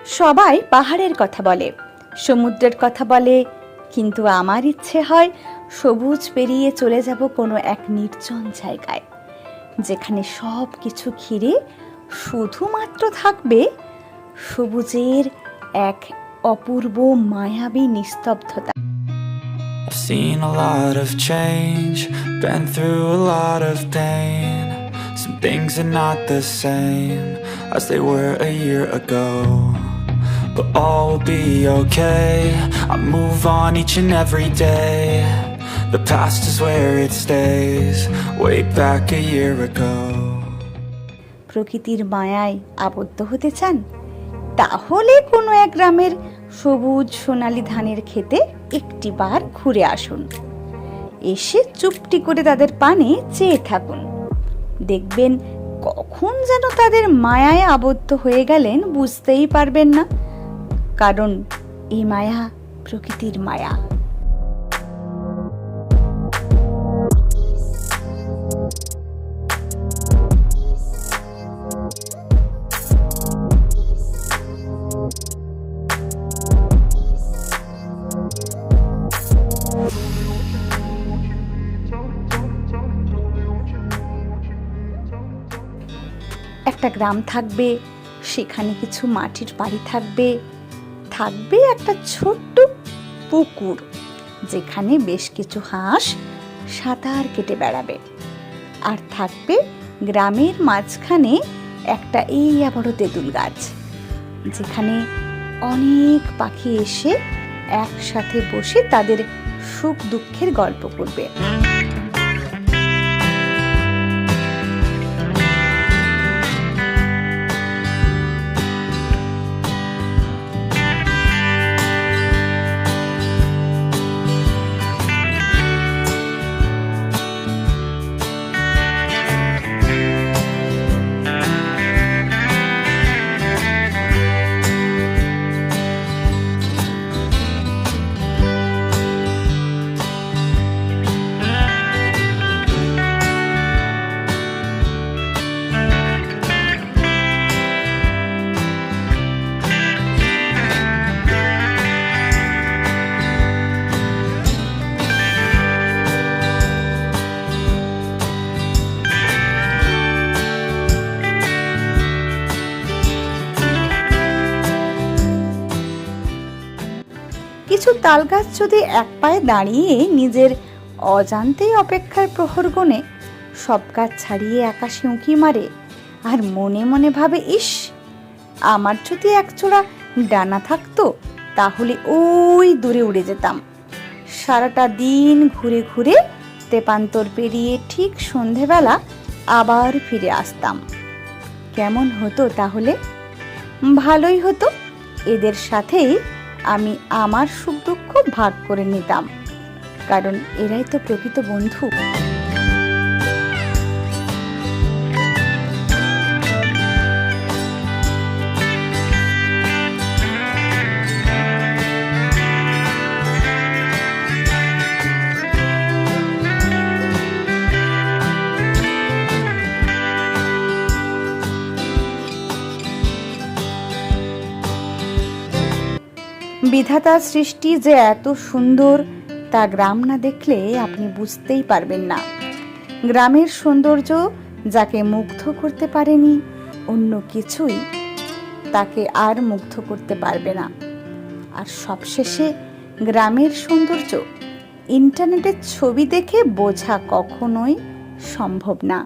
সবাই পাহাড়ের কথা বলে, সমুদ্রের কথা বলে, কিন্তু আমার ইচ্ছে হয় সবুজ পেরিয়ে চলে যাব কোনো এক নির্জন জায়গায়, যেখানে সব কিছু ঘিরে শুধুমাত্র থাকবে সবুজের এক অপূর্ব মায়াবী নিস্তব্ধতা। I've seen a lot of change, been through a lot of pain. Some things are not the same as they were a year ago, but all will be okay. I move on each and every day. The past is where it stays, way back a year ago. প্রকৃতির মায়ায় আবদ্ধ হতে চান? তাহলে কোনো এক গ্রামের সবুজ সোনালী ধানের ক্ষেতে একটিবার ঘুরে আসুন। এসে চুপটি করে তাদের পানে চেয়ে থাকুন। দেখবেন কখন যেন তাদের মায়ায় আবদ্ধ হয়ে গেলেন বুঝতেই পারবেন না, কারণ এই মায়া প্রকৃতির মায়া। একটা গ্রাম থাকবে, সেখানে কিছু মাটির বাড়ি থাকবে, থাকবে একটা ছোট্ট পুকুর যেখানে বেশ কিছু হাঁস সাঁতার কেটে বেড়াবে, আর থাকবে গ্রামের মাঝখানে একটা এই বড় তেঁতুল গাছ, যেখানে অনেক পাখি এসে একসাথে বসে তাদের সুখ দুঃখের গল্প করবে। কিছু তালগাছ যদি এক পায়ে দাঁড়িয়ে নিজের অজান্তেই অপেক্ষার প্রহর গণে সব গাছ ছাড়িয়ে আকাশে উঁকি মারে আর মনে মনে ভাবে, ইস, আমার যদি একজোড়া ডানা থাকতো তাহলে ওই দূরে উড়ে যেতাম, সারাটা দিন ঘুরে ঘুরে তেপান্তর পেরিয়ে ঠিক সন্ধেবেলা আবার ফিরে আসতাম। কেমন হতো তাহলে? ভালোই হতো। এদের সাথেই আমি আমার সুখ দুঃখ ভাগ করে নিতাম, কারণ এরাই তো প্রকৃত বন্ধু। বিধাতার সৃষ্টি যে এত সুন্দর তা গ্রাম না দেখলে আপনি বুঝতেই পারবেন না। গ্রামের সৌন্দর্য যাকে মুগ্ধ করতে পারেনি অন্য কিছুই তাকে আর মুগ্ধ করতে পারবে না। আর সবশেষে গ্রামের সৌন্দর্য ইন্টারনেটের ছবি দেখে বোঝা কখনোই সম্ভব না।